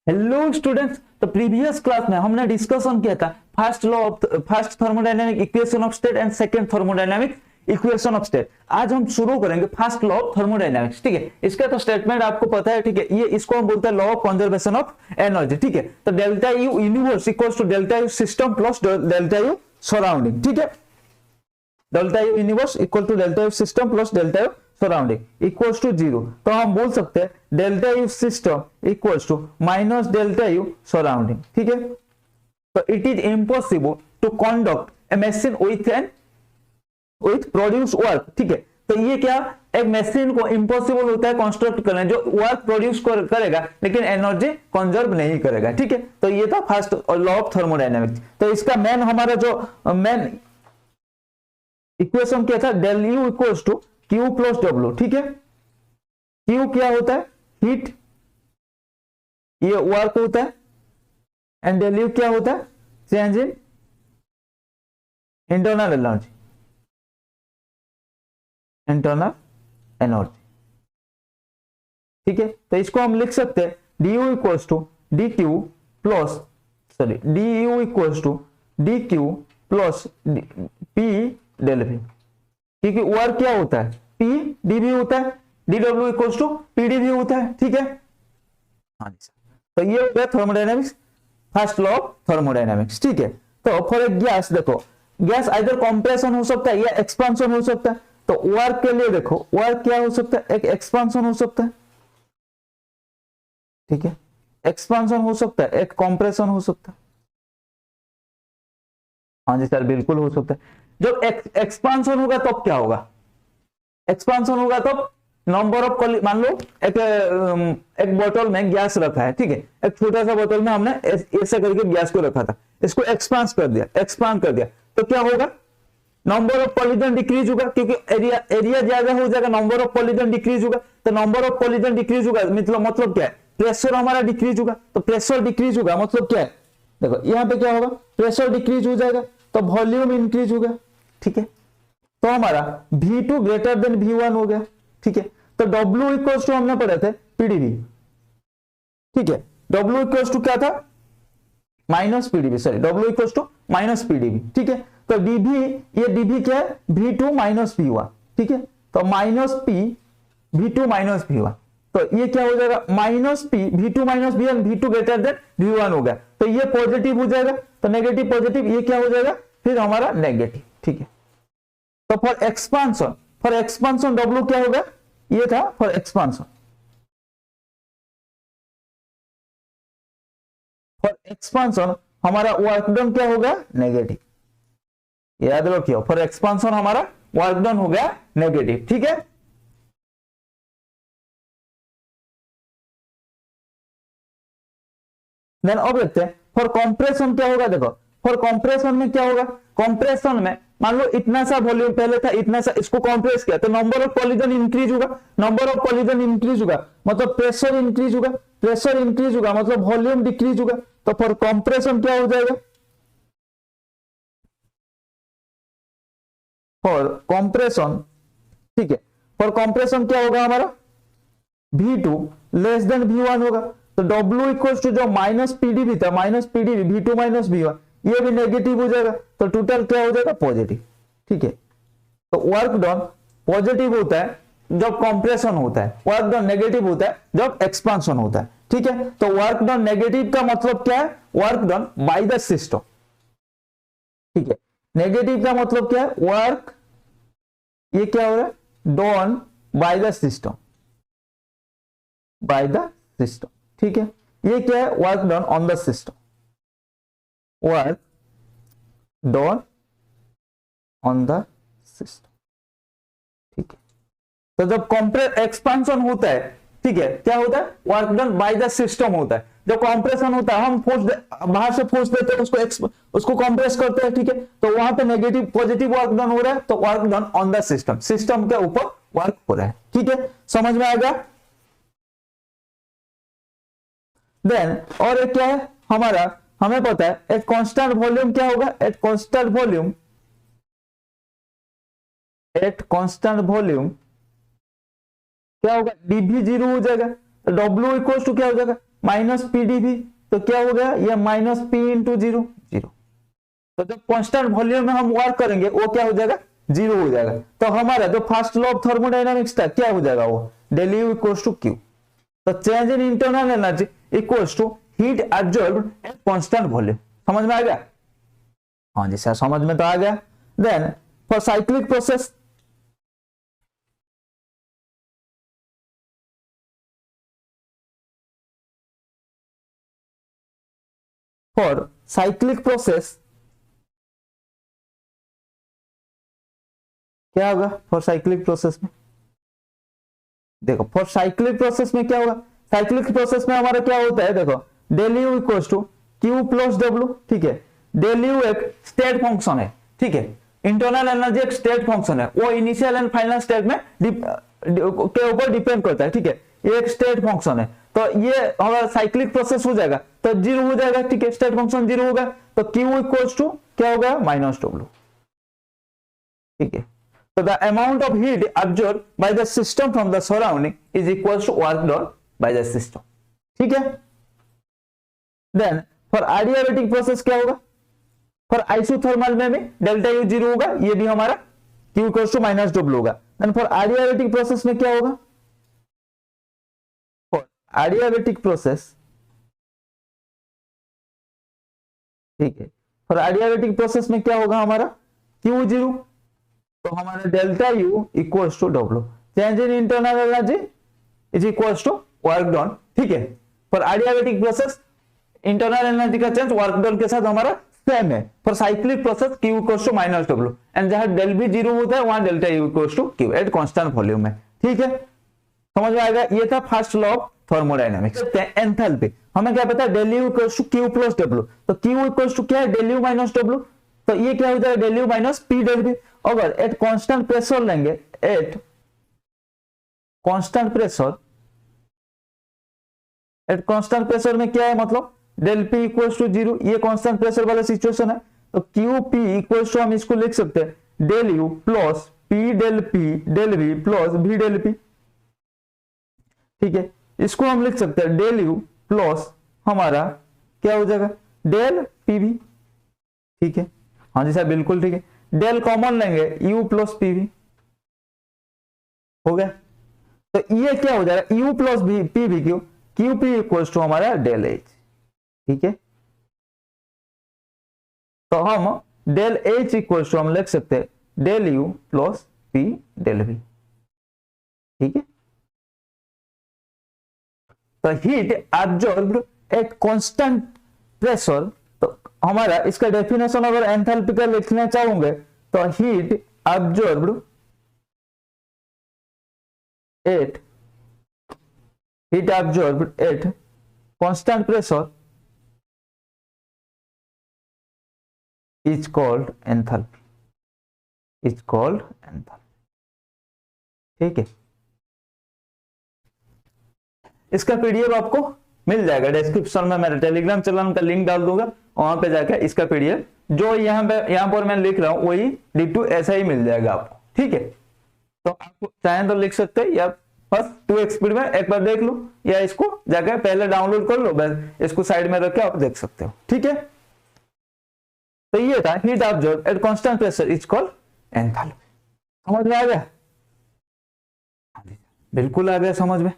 Hello students, तो previous class में हमने डिस्कशन किया था first thermodynamic equation of state and second thermodynamic equation of state. आज हम शुरू करेंगे फर्स्ट लॉ ऑफ थर्मोडायनामिक्स। ठीक है, इसका तो स्टेटमेंट आपको पता है। ठीक है, ये इसको हम बोलते हैं law of conservation of energy. ठीक है, तो delta U universe equals to delta U system plus delta U surrounding. ठीक है, delta U universe equal to delta U system plus delta U surrounding equals to 0। तो हम बोल सकते हैं delta U system equals to minus delta U surrounding. ठीक है, तो it is impossible to conduct a machine with produce work. ठीक है, तो ये क्या, एक मशीन को इम्पॉसिबल होता है कंस्ट्रक्ट करना जो वर्क प्रोड्यूस करेगा लेकिन एनर्जी कंजर्व नहीं करेगा। ठीक है, तो ये था फर्स्ट लॉ ऑफ थर्मोडायनामिक्स। तो इसका मेन हमारा जो मेन इक्वेशन क्या था, del U equals to Q plus W. ठीक है, क्यू क्या होता है, हीट, ये वर्क होता है, एंड डेल यू क्या होता है, change in internal energy, internal energy. ठीक है, तो इसको हम लिख सकते हैं D U equals to D Q plus D U equals to D Q plus P del V, क्योंकि वर्क क्या होता है, पी डीवी होता है, D W equals to P DV होता है। ठीक है, हाँ जी सर। तो ये हो गया thermodynamics, first law of thermodynamics. ठीक है, तो फॉर ए गैस देखो, गैस आइदर कंप्रेशन हो सकता है या एक्सपांशन हो सकता है। तो वर्क के लिए देखो, वर्क क्या हो सकता है, एक एक्सपांशन हो सकता है। ठीक है, एक्सपांशन हो सकता है, एक कंप्रेशन हो सकता है। हाँ जी सर, बिल्कुल हो सकता है। जब एक्सपांशन होगा तब क्या होगा, एक्सपांशन होगा तब नंबर ऑफ, मान लो एक बोतल में गैस रखा है। ठीक है, एक छोटा सा बोतल में हमने ऐसे करके गैस को रखा था, इसको एक्सपांड कर दिया, तो क्या होगा, नंबर ऑफ पॉलीजन डिक्रीज होगा, क्योंकि एरिया ज्यादा हो जाएगा, नंबर ऑफ पॉलीजन डिक्रीज होगा। तो नंबर ऑफ पॉलीजन डिक्रीज होगा मतलब क्या है, प्रेशर हमारा डिक्रीज होगा। तो प्रेशर डिक्रीज होगा मतलब क्या है, देखो यहाँ पे क्या होगा, प्रेशर डिक्रीज हो जाएगा तो वॉल्यूम इंक्रीज होगा। ठीक है, तो हमारा V2 ग्रेटर देन V1 हो गया। ठीक है, तो W इक्वल्स टू हमने पढ़े थे PdV। ठीक है, W इक्वल्स टू क्या था, minus PdV, sorry W equals to minus PdV। ठीक है, तो dV, ये dV क्या है, V2 माइनस V1। ठीक है, तो minus P V2 minus V1, तो ये क्या हो जाएगा, minus P V2 minus V1, V2 greater than V1 हो गया। तो ये पॉजिटिव हो जाएगा, तो नेगेटिव पॉजिटिव, ये क्या हो जाएगा फिर हमारा नेगेटिव। ठीक है, तो फॉर एक्सपांशन W क्या होगा, ये था फॉर एक्सपांशन। फॉर एक्सपांशन हमारा वर्क डन क्या होगा, नेगेटिव, याद रखियो, फॉर एक्सपांशन हमारा वर्क डन हो गया नेगेटिव। ठीक है, देन अब देखते हैं फॉर कंप्रेशन क्या होगा। देखो फॉर कंप्रेशन में क्या होगा, कंप्रेशन में मान लो इतना सा वॉल्यूम पहले था, इतना सा, इसको कंप्रेस किया तो नंबर ऑफ पॉलीजन इंक्रीज होगा, नंबर ऑफ पॉलीजन इंक्रीज होगा मतलब प्रेशर इंक्रीज होगा, प्रेशर इंक्रीज होगा मतलब वॉल्यूम डिक्रीज होगा। तो फॉर कंप्रेशन क्या हो जाएगा, फॉर कंप्रेशन, ठीक है, फॉर कंप्रेशन क्या होगा हमारा, V2 लेस देन V1 होगा। तो W इक्वल्स टू जो माइनस PdV था, minus PdV V2 minus V1, ये भी नेगेटिव हो जाएगा, तो टोटल क्या हो जाएगा, पॉजिटिव। ठीक है, तो वर्क डन पॉजिटिव होता है जब कंप्रेशन होता है, वर्क डन नेगेटिव होता है जब एक्सपांशन होता है। ठीक है, तो वर्क डन नेगेटिव का मतलब क्या है, work done by the system. ठीक है, नेगेटिव का मतलब क्या है, वर्क, ये क्या हो रहा है, done by the system, by the system. ठीक है, ये क्या है, work done on the system, work done on the system. ठीक है, तो जब कंप्रेस एक्सपांशन होता है, ठीक है, क्या होता है, work done by the system होता है। जब कंप्रेशन होता है, हम फोर्स बाहर से फोर्स देते हैं, उसको कंप्रेस करते हैं। ठीक है, तो वहां पे नेगेटिव पॉजिटिव वर्क डन हो रहा है, तो work done on the system, system के ऊपर वर्क हो रहा है। ठीक है, समझ में आएगा। देन और एक क्या है हमारा, हमें पता है एक कांस्टेंट वॉल्यूम क्या होगा, एट कांस्टेंट वॉल्यूम क्या होगा, dV 0 हो जाएगा। तो W इक्वल्स टू क्या हो जाएगा, माइनस पी डीवी, तो क्या हो गया ये minus P into zero zero. तो जब कांस्टेंट वॉल्यूम में हम वर्क करेंगे वो क्या हो जाएगा, जीरो हो जाएगा। तो हमारा जो फर्स्ट लॉ ऑफ थर्मोडायनामिक्स था क्या हो जाएगा, वो del U equals to Q. तो change in internal energy equals to heat absorbed at constant volume. समझ में आ गया? हाँ जी सर समझ में तो आ गया। Then for cyclic process, for cyclic process क्या होगा, फॉर साइक्लिक प्रोसेस में देखो, फॉर साइक्लिक प्रोसेस में क्या होगा, साइक्लिक प्रोसेस में हमारा क्या होता है, देखो del U equals to Q plus W. ठीक है, डेल यू एक स्टेट फंक्शन है, ठीक है, इंटरनल एनर्जी एक स्टेट फंक्शन है, वो इनिशियल एंड फाइनल स्टेट में के ऊपर डिपेंड करता है। ठीक है, ये एक स्टेट फंक्शन है, तो ये हमारा साइक्लिक प्रोसेस हो जाएगा तो जीरो हो जाएगा। ठीक है, स्टेट फंक्शन जीरो होगा तो क्यू इक्वल्स टू क्या होगा, माइनस डब्ल्यू। ठीक है, so the amount of heat absorbed by the system from the surrounding is equals to work done by the system। ठीक है, then for adiabatic process क्या होगा, for isothermal में भी डेल्टा यू जीरो होगा, ये भी हमारा Q equals to minus W होगा। then for adiabatic process में क्या होगा, for adiabatic process, ठीक है, for adiabatic process में क्या होगा हमारा Q जीरो, तो हमारा delta U equals to W, change in internal energy is equals to work done. ठीक है, for adiabatic process internal energy का चेंज वर्क डन के साथ हमारा सेम है। For cyclic process Q equals to minus W, and जहां del B zero होता है वहां delta U equals to Q at constant volume में। ठीक है, समझ में आएगा? ये था first law of thermodynamics. Enthalpy हमें क्या पता है, del U equals to Q plus W, तो क्यू इक्वल्स टू क्या है, डेल यू माइनस डब्ल्यू, तो ये क्या हो जाएगा, del U minus P del B. अगर एट कांस्टेंट प्रेशर लेंगे, at constant pressure, at constant pressure में क्या है, मतलब del P equals to zero, ये कांस्टेंट प्रेशर वाला सिचुएशन है, तो क्यू पी इक्वल्स टू हम इसको लिख सकते हैं del U plus P del B plus V del P. ठीक है, इसको हम लिख सकते हैं डेल यू प्लस हमारा क्या हो जाएगा, डेल पी वी। ठीक है, हाँ जी सर बिल्कुल ठीक है, डेल कॉमन लेंगे यू प्लस पी वी हो गया, तो ये क्या हो जाएगा, U plus P V Q, Q P equals to हमारा डेल एच। ठीक है, तो हम डेल एच इक्वल्स टू हम लिख सकते हैं del U plus P del V. ठीक है, तो heat absorbed at constant pressure, तो हमारा इसका डेफिनेशन अगर एंथैल्पी का लिखना चाहूंगे तो heat absorbed at constant pressure is called enthalpy, ठीक है, इसका पीडीएफ आपको मिल जाएगा डिस्क्रिप्शन में, मेरे टेलीग्राम चैनल का लिंक डाल दूंगा, वहां पे जाकर इसका पीडीएफ जो यहाँ पर मैं लिख रहा हूँ वही डिटो ऐसा ही मिल जाएगा आपको। ठीक है, तो आप चाहें तो लिख सकते हैं या बस 2x स्पीड में एक बार देख लो, या इसको जाकर पहले डाउनलोड कर लो, बस इसको साइड में रख के आप देख सकते हो। ठीक है, तो ये था heat absorbed at constant pressure is called enthalpy. समझ में आ गया? बिल्कुल आ गया समझ में।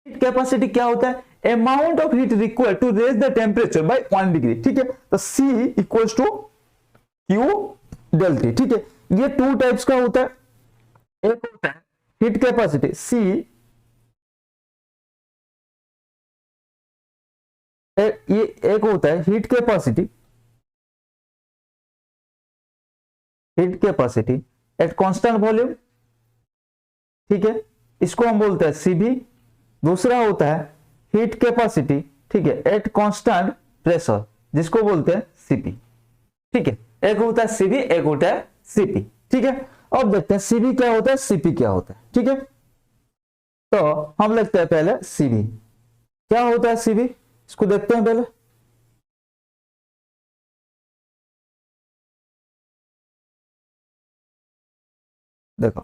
हीट कैपेसिटी क्या होता है, amount of heat required to raise the temperature by 1 degree. ठीक है, तो C equals to Q del T। ठीक है, ये 2 टाइप्स का होता है, एक होता है हीट कैपेसिटी C, ये एक होता है heat capacity eight constant volume. ठीक है, इसको हम बोलते हैं CB। दूसरा होता है हीट कैपेसिटी, ठीक है, एट कांस्टेंट प्रेशर, जिसको बोलते हैं CP। ठीक है, एक होता है CB, एक होता है CP। ठीक है, अब देखते हैं CB क्या होता है, CP क्या होता है। ठीक है, तो हम लिखते हैं पहले CB क्या होता है। CB इसको देखते हैं पहले, देखो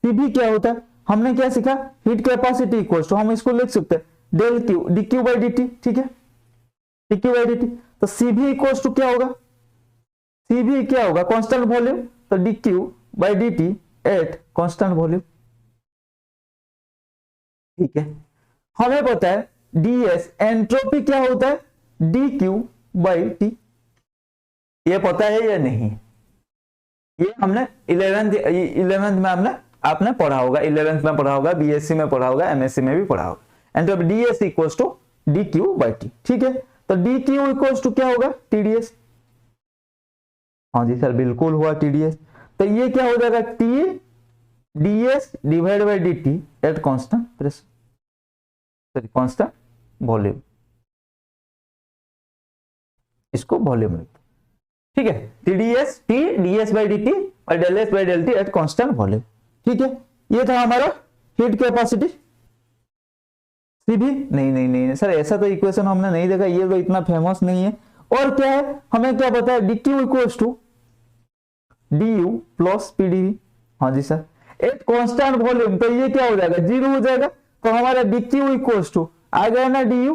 CB क्या होता है, हमने क्या सीखा, हीट कैपेसिटी इक्वल्स टू हम इसको लिख सकते हैं del Q D Q by D T, ठीक है, D Q by D T. तो सी भी इक्वल्स टू क्या होगा, सी भी क्या होगा, कांस्टेंट वॉल्यूम, तो D Q by D T at constant volume, ठीक है। हमें पता है डीएस एंट्रोपी क्या होता है, डी क्यू बाई टी, ये पता है या नहीं, ये हमने 11th में हमने आपने पढ़ा होगा, 11th में पढ़ा होगा, बीएससी में पढ़ा होगा, एमएससी में भी पढ़ा होगा। Entropy DS equals to D Q by T, ठीक है। तो डी क्यू इक्वल्स टू क्या होगा, टीडीएस, हाँ जी सर बिल्कुल हुआ टीडीएस। तो ये क्या हो जाएगा, T DS divide by D T at constant pressure, sorry constant volume, इसको वॉल्यूम लिखते, ठीक है। TDS T DS by D T और del S by del T at constant volume, ठीक है। ये था हमारा हीट कैपेसिटी। सीबी नहीं नहीं नहीं सर, ऐसा तो इक्वेशन हमने नहीं देखा, ये तो इतना फेमस नहीं है। और क्या है, हमें क्या पता है, D Q equals to D U plus PDV, हाँ जी सर, एक कांस्टेंट वॉल्यूम, तो ये क्या हो जाएगा, जीरो हो जाएगा। तो हमारा डी क्यू इक्वल्स टू आ गया ना डी यू,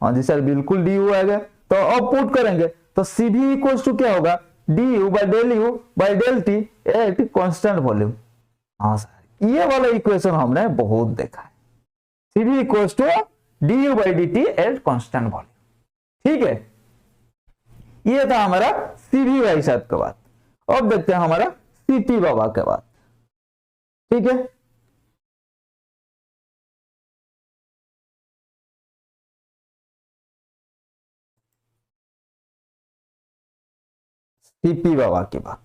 हाँ जी सर बिल्कुल डी यू आ गया। तो अब पुट करेंगे तो सी भी इक्वल्स टू क्या होगा, D U by del T at constant volume, हाँ सर ये वाला इक्वेशन हमने बहुत देखा है, सी भी equals to D U by D T at constant volume, ठीक है। ये था हमारा सीवी भाई साहब का बात। अब देखते हैं हमारा सीपी बाबा के बात, ठीक है। सीपी बाबा की बात,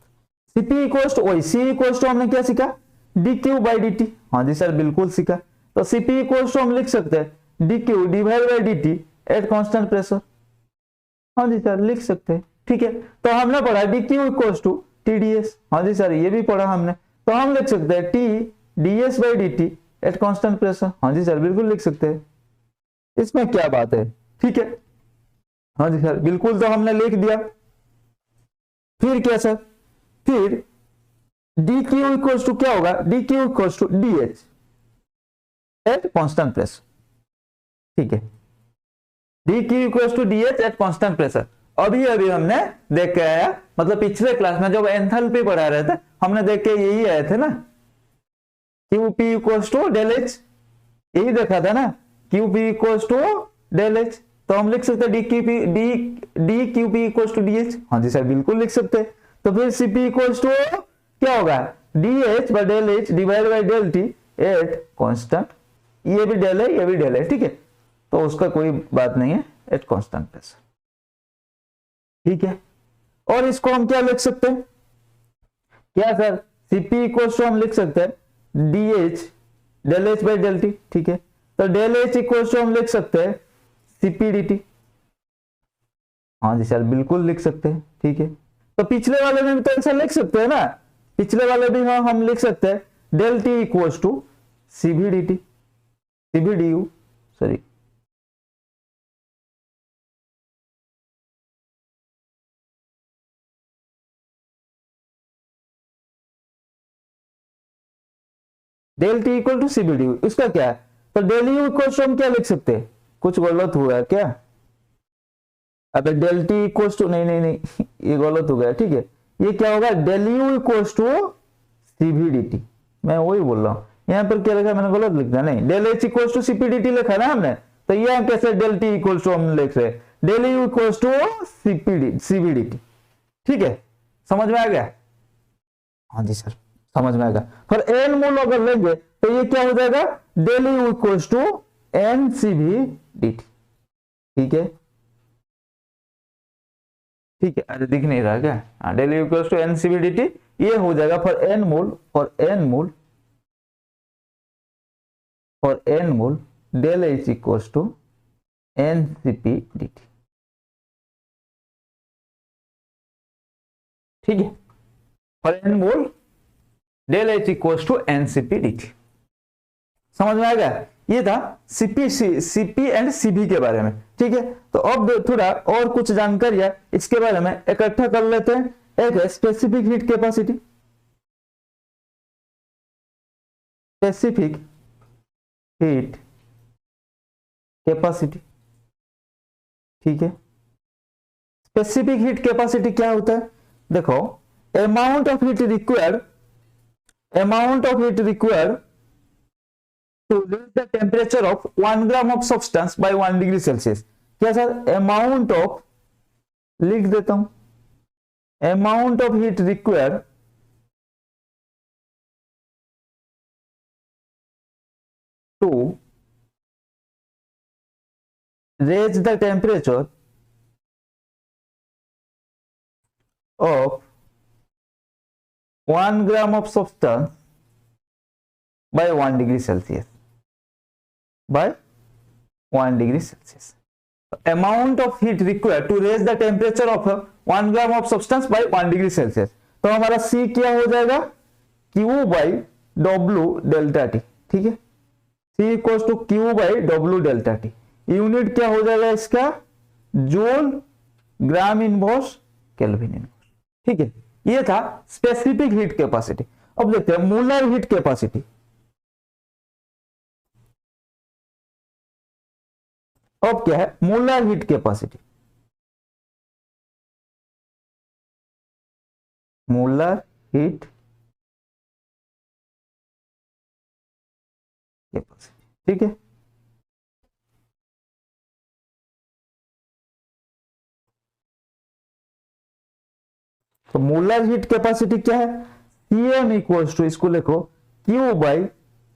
सीपी इक्वल्स टू वही सी इक्वल्स टू हमने क्या सीखा, D Q by D T, हाँ जी सर बिल्कुल सीखा। तो सीपी इक्वल्स टू हम लिख सकते हैं D Q divide by D T at constant pressure, हाँ जी सर लिख सकते हैं, ठीक है। तो हमने पढ़ा D Q equals to TDS, हाँ जी सर ये भी पढ़ा हमने। तो हम लिख सकते हैं T DS by D T at constant pressure, हाँ जी सर बिल्कुल लिख सकते हैं, इसमें क्या बात है, ठीक है। हाँ जी सर बिल्कुल, तो हमने लिख दिया। फिर क्या सर, फिर डी क्यू इक्वल्स टू क्या होगा, D Q equals to D H at constant pressure, ठीक है। D Q equals to D H at constant pressure, अभी अभी हमने देख के आया, मतलब पिछले क्लास में जब एंथैल्पी पढ़ा रहे थे हमने देख के यही आए थे ना, Q P equals to del H, यही देखा था ना, Q P equals to del H. तो हम लिख सकते हैं D Q P equals to D H, हाँ जी सर बिल्कुल लिख सकते हैं। तो फिर सीपी इक्वल्स टू क्या होगा, D H by del H divide by del T at constant, ये भी डेल है ये भी डेल है, ठीक है। तो उसका कोई बात नहीं है, एट कांस्टेंट प्रेशर, ठीक है। और इसको हम क्या लिख सकते हैं, क्या सर, सीपी इक्वल्स टू हम लिख सकते हैं D H del H by del T, ठीक है। तो डेल एच इक्वल्स टू हम लिख सकते हैं सीपी डी टी, हाँ जी सर बिल्कुल लिख सकते हैं, ठीक है। तो पिछले वाले में भी तो ऐसा लिख सकते हैं ना, पिछले वाले भी हाँ हम लिख सकते हैं del T equals to CB D T, CB D U, sorry del T equal to CB D U, इसका क्या है, तो डेल यू इक्वल्स टू हम क्या लिख सकते हैं, कुछ गलत हुआ है क्या, अबे डेल टी इक्वल्स टू नहीं नहीं नहीं ये गलत हो गया, ठीक है। ये क्या होगा, del U equals to CB D T, मैं वही बोल रहा हूँ, यहाँ पर क्या लिखा मैंने गलत लिखा, नहीं del H equals to CP D T लिखा ना हमने, तो ये कैसे डेल टी इक्वल्स टू हम लिख रहे, del U equals to CB D T, ठीक है। समझ में आ गया, हाँ जी सर समझ में आएगा। फिर एन मोल अगर लेंगे तो ये क्या हो जाएगा, del U equals to N CB D T, ठीक है, ठीक है। अरे दिख नहीं रहा क्या, हाँ del U equals to N CB D T, ये हो जाएगा for N mole, for N mole del H equals to N CP D T, ठीक है। For N mole del H equals to NCP D T, समझ में आ गया। ये था सीपी एंड सीबी के बारे में, ठीक है। तो अब थोड़ा और कुछ जानकारी है इसके बारे में इकट्ठा कर लेते हैं। एक है specific heat capacity, specific heat capacity, ठीक है। स्पेसिफिक हीट कैपेसिटी क्या होता है, देखो amount of heat required to raise the temperature of 1 gram of substance by 1 degree Celsius। क्या सर, अमाउंट ऑफ, लिख देता हूं, amount of heat required to raise the temperature of 1 gram of substance by 1 degree Celsius, by 1 degree Celsius। Amount of heat required to raise the temperature of 1 gram of substance by 1 degree Celsius। तो हमारा C क्या हो जाएगा, Q by W delta T, ठीक है। C equals to Q by W delta T। Unit क्या हो जाएगा इसका, joule gram inverse kelvin inverse, ठीक है। ये था स्पेसिफिक हीट कैपेसिटी। अब देखते हैं मोलर हीट कैपेसिटी। अब क्या है molar heat capacity, molar heat capacity, ठीक है। तो मोलर हीट कैपेसिटी क्या है, Cm इक्वल्स टू, इसको लिखो Q by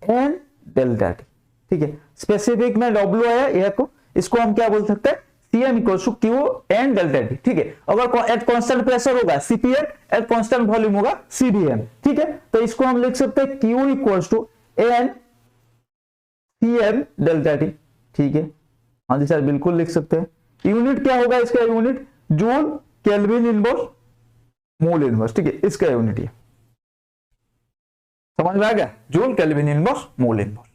N delta T, ठीक है। स्पेसिफिक में W आया, यह को इसको हम क्या बोल सकते हैं, Cm equals to Q N delta T, ठीक है। अगर एट कांस्टेंट प्रेशर होगा Cpm, एट कांस्टेंट वॉल्यूम होगा Cvm, ठीक है। तो इसको हम लिख सकते हैं Q equals to N Cm delta T, ठीक है। हाँ जी सर, बिल्कुल लिख सकते हैं। यूनिट क्या होगा इसका, unit joule kelvin inverse mole inverse, ठीक है। इसका यूनिट है, समझ में आ गया, joule kelvin inverse mole inverse.